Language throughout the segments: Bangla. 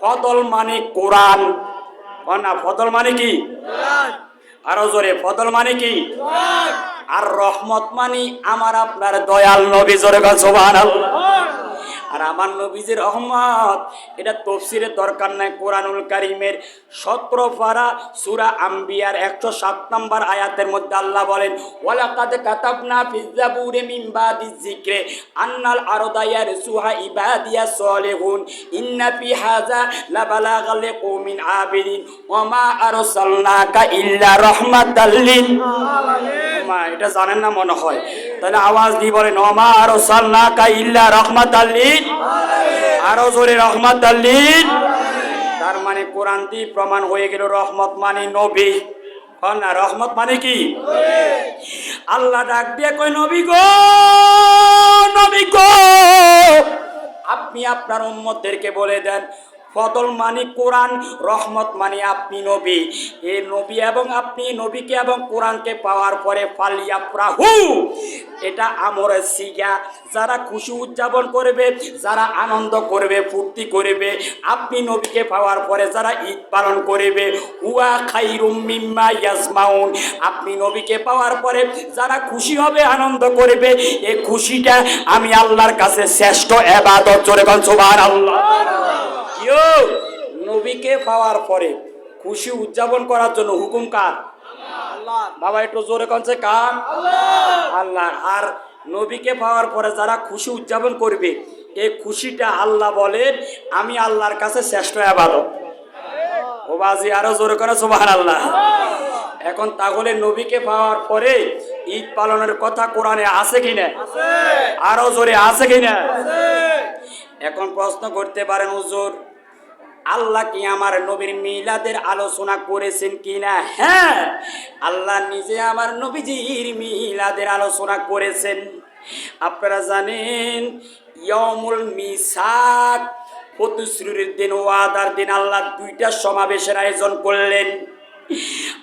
ফদল মানে কোরআন, না ফদল মানে কি? আরো জোরে, ফদল মানে কি? আর রহমত মানে আমার আপনার দয়াল নবী, জোরে বলেন সুবহানাল্লাহ। আর আমার নবীজির রহমত এটা তাফসীরের দরকার নাই। কোরআনুল কারীমের 17 পারা সূরা আম্বিয়ার 107 নম্বর আয়াতের মধ্যে আল্লাহ বলেন, ওয়ালাকাদ কাতাবনা ফিজ জাবুরি মিন বাদিজ যিকরি আন্নাল আরদা ইয়ারসুহা ইবাদিয়াস সলিহুন ইন্না ফি হাযা লাবালাগাল লিকওমিন আবিদিন ওয়া মা আরসালনাকা ইল্লা রাহমাতাল লিল আলামিন। মা এটা জানেন না মনে হয়, তাহলে আওয়াজ দিয়ে বলেন, ওয়া মা আরসালনাকা ইল্লা রাহমাতাল লিল আলামিন। আরো জোরে, রাহমাতাল লিল আলামিন। তার মানে কোরআন দিয়ে প্রমাণ হয়ে গেল রহমত মানে নবী, না রহমত মানে কি? আল্লাহ ডাক দিয়ে কই, নবী গো, নবী গো, আপনি আপনার উম্মতদেরকে বলে দেন ফদল মানে কোরআন, রহমত মানে আপনি নবী। এই নবী এবং আপনি নবীকে এবং কোরআনকে পাওয়ার পরে ফালিয়াফরাহু, এটা আমরের সিগা, যারা খুশি উদযাপন করবে, যারা আনন্দ করবে, ফুর্তি করবে। আপনি নবীকে পাওয়ার পরে যারা ঈদ পালন করবে, হুয়া খাইরুম মিম্মা ইয়াজমাউন, আপনি নবীকে পাওয়ার পরে যারা খুশি হবে, আনন্দ করবে, এই খুশিটা আমি আল্লাহর কাছে শ্রেষ্ঠ ইবাদত, জোরে বলেন সুবহানাল্লাহ। নবীকে পাওয়ার পরে খুশি উদযাপন করার জন্য হুকুম কার? আল্লাহ। বাবা একটু জোরে কনছে কার? আল্লাহ। আর নবীকে পাওয়ার পরে যারা খুশি উদযাপন করবে, এই খুশিটা আল্লাহ বলেন আমি আল্লাহর কাছে শ্রেষ্ঠ ইবাদত। ও বাজি আরো জোরে করে সুবহানাল্লাহ। এখন তাহলে নবীকে পাওয়ার পরে ঈদ পালনের কথা কোরআনে আছে কিনা? আরো জোরে, আছে কিনা? এখন প্রশ্ন করতে পারেন, হুজুর আল্লাহ কি আমার নবীর মিলাদের আলোচনা করেছেন কিনা? হ্যাঁ, আল্লাহ নিজে আমার নবীজির মিলাদের আলোচনা করেছেন। আপনারা জানেন ইয়াউমুল মিসাক, প্রতিশ্রুতির দিন, ওয়াদার দিন আল্লাহ দুইটা সমাবেশের আয়োজন করলেন।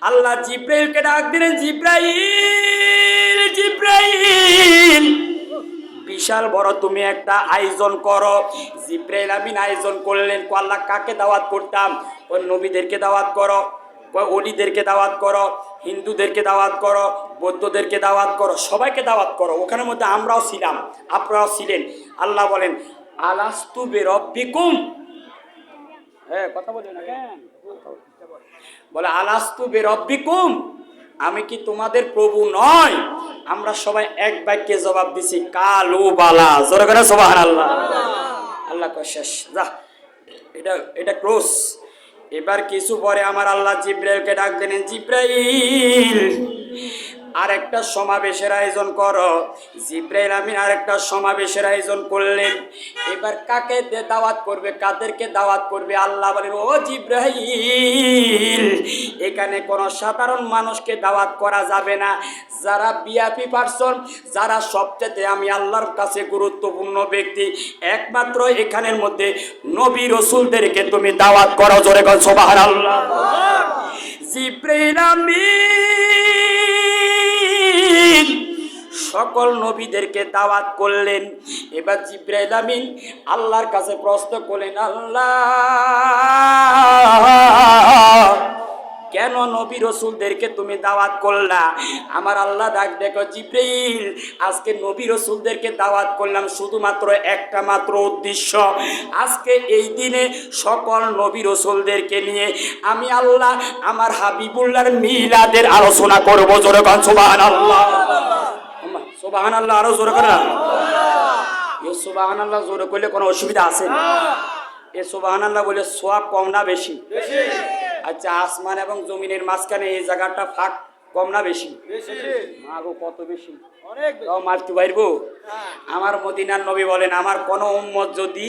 আল্লাহ জিব্রাইলকে ডাক দিলেন, জিব্রাইল, জিব্রাইল, বিশাল বড় তুমি একটা আয়োজন করো। জিব্রাইল আমিন আয়োজন করলেন। আল্লাহ কাকে দাওয়াত করতাম? ওই নবীদেরকে দাওয়াত করো, ওই ওলিদেরকে দাওয়াত করো, হিন্দুদেরকে দাওয়াত করো, বৌদ্ধদেরকে দাওয়াত করো, সবাইকে দাওয়াত করো। ওখানের মধ্যে আমরাও ছিলাম, আপনারাও ছিলেন। আল্লাহ বলেন আলাস্তু বিরব্বিকুম, হ্যাঁ কথা বলেন না কেন? বলে আলাস্তু বিরব্বিকুম, আমি কি তোমাদের প্রভু নয়? আমরা সবাই এক বাক্যে জবাব দিছি কালু বালা, জোরে করে সুবহানাল্লাহ। আল্লাহ কয় শেষ, যা, এটা ক্রস। এবার কিছু পরে আমার আল্লাহ জিব্রাইলকে ডাক দিলেন, জিব্রাইল আরেকটা সমাবেশের আয়োজন করো। জিব্রাইল আমিন আরেকটা সমাবেশের আয়োজন করলেন। এবার কাকে দাওয়াত করবে, কাদেরকে দাওয়াত করবে? আল্লাহ বলেন, ও জিব্রাইল, এখানে কোনো সাধারণ মানুষকে দাওয়াত করা যাবে না। যারা ভিআইপি পারসন, যারা সবচেয়ে আমি আল্লাহর কাছে গুরুত্বপূর্ণ ব্যক্তি, একমাত্র এখানের মধ্যে নবী রাসূলদেরকে তুমি দাওয়াত করো, জোরে বল সুবহানাল্লাহ। জিব্রাইল আমিন সকল নবীদেরকে দাওয়াত করলেন। এবার জিব্রাইল আমিন আল্লাহর কাছে প্রশ্ন করলেন, আল্লাহ কেন নবী রাসূলদেরকে তুমি দাওয়াত করলা? আমার আল্লাহ ডাক দেখো, জিব্রাইল আজকে নবী রাসূলদেরকে দাওয়াত করলাম শুধুমাত্র একটা মাত্র উদ্দেশ্য, আজকে এই দিনে সকল নবী রাসূলদেরকে নিয়ে আমি আল্লাহ আমার হাবিবুল্লাহর মিলাদের আলোচনা করব, জোরে বলেন সুবহানাল্লাহ। সুবহানাল্লাহ, আরো জোরে করে না? এই সুবহানাল্লাহ জোরে করলে কোনো অসুবিধা আছে না? এই সুবহানাল্লাহ বলে সওয়াব কম না বেশি? আচ্ছা, আসমান এবং জমিনের মাঝখানে এই জায়গাটা ফাঁক কম না বেশি? মাগো কত বেশি, মারতে পারবো? আমার মদিনার নবী বলেন, আমার কোনো উম্মত যদি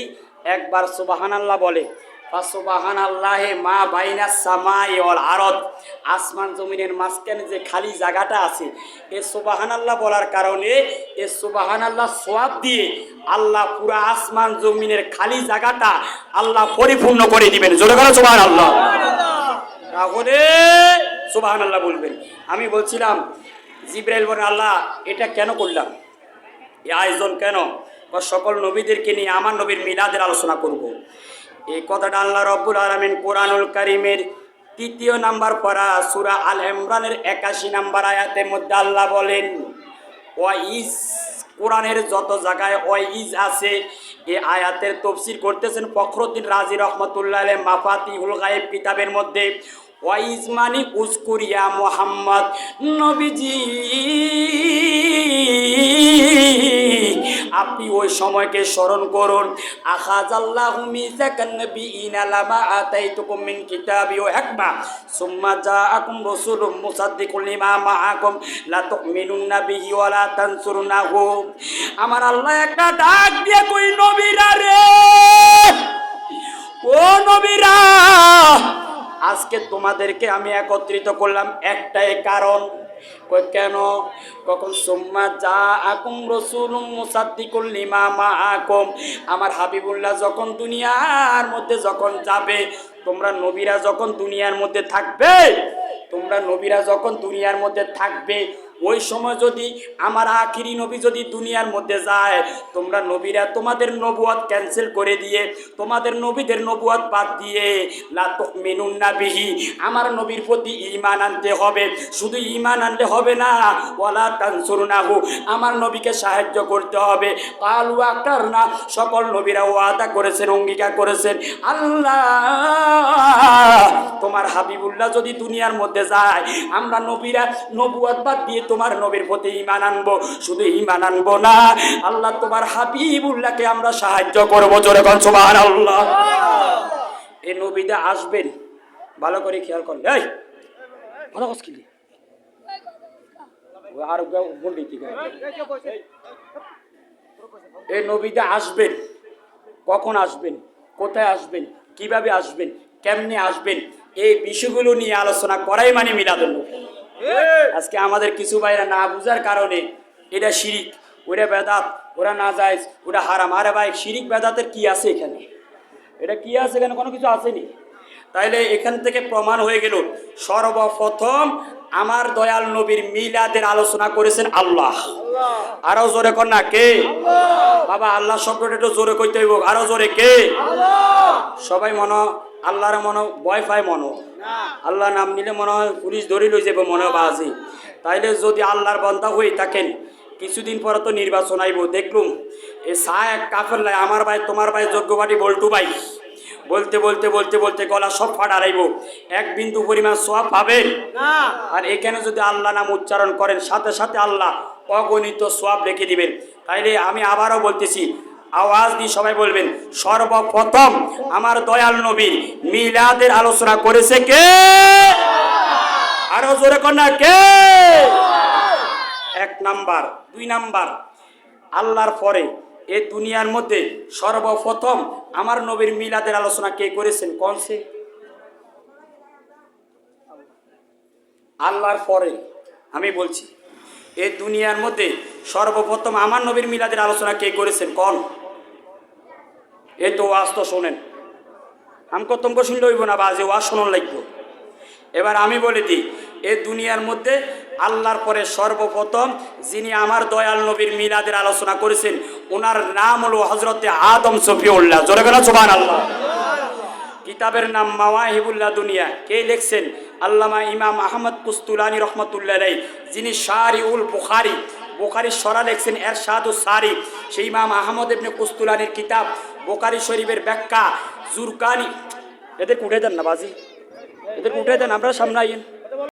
একবার সুবহানাল্লাহ বলে, সুবহানাল্লাহে মা বাইনা সামাই ওয়াল আরদ, আসমান জমিনের মাঝখানে যে খালি জায়গাটা আছে, এই সুবহানাল্লাহ বলার কারণে এই সুবহানাল্লাহ সওয়াব দিয়ে আল্লাহ পুরা আসমান জমিনের খালি জায়গাটা আল্লাহ পরিপূর্ণ করে দিবেন, জোরে করে সুবহানাল্লাহ। তাহলে সুবহানাল্লাহ বলবেন। আমি বলছিলাম জিব্রাইল বলেন, আল্লাহ এটা কেন করলাম, এই আয়োজন কেন? সকল নবীদেরকে নিয়ে আমার নবীর মিলাদের আলোচনা করব। এই কথাটা আল্লাহ রাব্বুল আলামিন কোরআনুল কারীমের ৩য় নাম্বার পারা সূরা আল ইমরানের ৮১ নাম্বার আয়াতের মধ্যে আল্লাহ বলেন ওয়াইজ। কোরআনের যত জায়গায় ওয়াইজ আছে এই আয়াতের তাফসীর করতেছেন ফখরুদ্দিন রাজি রহমাতুল্লাহ আলাইহি মাফাতিহুল গায়ব কিতাবের মধ্যে। ওয়াইজ মানে উজকুরিয়া মুহাম্মদ, নবীজি আপনি ওই সময়কে স্মরণ করুন। আখাযাল্লাহু মিযাকান নাবিয়িনা লামা আতাইতুকুম মিন কিতাবি ওয়া হিকমা সুম্মা জাআকুম রাসূলুম মুসাদ্দিকুল লিমা মাআকুম লা তুমিনুন্না বিহি ওয়া লা তানসুরুনাহু। আমার আল্লাহ একটা ডাক দিয়ে কই নবীরা রে, ও নবীরা আজকে তোমাদেরকে আমি একত্রিত করলাম একটাই কারণ। কেন? কখন সুম্মা জাআকুম রাসূলুম মুসাদ্দিকুল লিমা মাআকুম, আমার হাবিবুল্লাহ যখন দুনিয়ার মধ্যে যখন যাবে, তোমরা নবীরা যখন দুনিয়ার মধ্যে থাকবে, তোমরা নবীরা যখন দুনিয়ার মধ্যে থাকবে, ওই সময় যদি আমার আখিরি নবী যদি দুনিয়ার মধ্যে যায়, তোমরা নবীরা তোমাদের নবুয়ত ক্যান্সেল করে দিয়ে, তোমাদের নবীদের নবুয়ত বাদ দিয়ে লা তুমিনুন্না বিহি, আমার নবীর প্রতি ঈমান আনতে হবে। শুধু ঈমান আনলে হবে না, ওয়ালা তানসুরুনাহু, আমার নবীকে সাহায্য করতে হবে। কালু আকারনা, সকল নবীরা ওয়াদা করেছেন, অঙ্গীকার করেছেন, আল্লাহ তোমার হাবিবুল্লাহ যদি দুনিয়ার মধ্যে যায়, আমরা নবীরা নবুয়ত বাদ দিয়ে তোমার নবীর প্রতি ঈমান আনবো। শুধু ঈমান আনবো না, আল্লাহ তোমার হাবিবুল্লাহকে আমরা সাহায্য করব। জোরে বল সুবহানাল্লাহ। এই নবীদা আসবেন, ভালো করে খেয়াল করুন। এই ভালো কাজ কি আর বললি ঠিক আছে। এই নবীদা আসবেন, কখন আসবেন, কোথায় আসবেন, কিভাবে আসবেন, কেমনে আসবেন, এই বিষয়গুলো নিয়ে আলোচনা করাই মানে মিলাদুন নবী। আজকে আমাদের কিছু ভাইরা না বুঝার কারণে এটা শিরিক, ওটা বেদাত, ওরা নাজায়েজ, ওটা হারাম। আরে ভাই, শিরিক বেদাতের কি আছে এখানে? এটা কি আছে এখানে? কোনো কিছু আসেনি। তাইলে এখান থেকে প্রমাণ হয়ে গেল সর্বপ্রথম আমার দয়াল নবীর মিলাদের আলোচনা করেছেন আল্লাহ। আরো জোরে কর না কে? বাবা আল্লাহ শব্দটা একটু জোরে কইতে হইব, আরো জোরে কে? সবাই মনে আল্লাহর মনে ভয় পায়, মনে আল্লাহ নাম নিলে মনে হয় পুলিশ ধরে লই যাবে, মনে বাজি। তাইলে যদি আল্লাহর বান্দা হয়ে থাকেন, কিছুদিন পরে তো নির্বাচন আইব, দেখলুম এ সাহেব কাফের লাই আমার ভাই তোমার ভাই যোগ্য বাড়ি বল্টু ভাই বলতে বলতে বলতে বলতে গলা সব ফাটা রাইব, এক বিন্দু পরিমাণ সওয়াব পাবেন না। আর এখানে যদি আল্লাহ নাম উচ্চারণ করেন, সাথে সাথে আল্লাহ অগণিত সওয়াব রেখে দিবেন। তাইলে আমি আবারও বলতেছি, আওয়াজ দিয়ে সবাই বলবেন, সর্বপ্রথম আমার দয়াল নবীর মিলাদের আলোচনা করেছে কে? আরো জোরে কর না কে? এক নাম্বার। দুই নাম্বার, আল্লাহর পরে এই দুনিয়ার মধ্যে সর্বপ্রথম আমার নবীর মিলাদের আলোচনা কে করেছেন? কোনছে? আল্লাহর পরে আমি বলছি, এই দুনিয়ার মধ্যে সর্বপ্রথম আমার নবীর মিলাদের আলোচনা কে করেছেন? কোন? এই তো ওয়াজ তো শোনেন, আমাকে তোমকে শুনলে হইব না, বাজে ওয়াজ শোনান লাগবো। এবার আমি বলে দিই, এই দুনিয়ার মধ্যে আল্লাহর পরে সর্বপ্রথম যিনি আমার দয়াল নবীর মিলাদের আলোচনা করেছেন, ওনার নাম হলো হযরতে আদম শফিউল্লাহ। জোরে করে সুবহানাল্লাহ। কিতাবের নাম মাওয়াহিবুল্লাহ দুনিয়া। কে লিখছেন? আল্লামা ইমাম আহমদ কুস্তুলানি রহমতুল্লাহ আলাইহি, যিনি শারিউল বুখারী, বুখারীর সরা লিখছেন এরশাদুস সারি। সেই ইমাম আহমদ ইবনে কুস্তুলানির কিতাব বুখারী শরীফের ব্যাখ্যা জুরকানি। এদের উঠে দেন না বাজি, এদের উঠে দেন, আমরা সামনে আইন।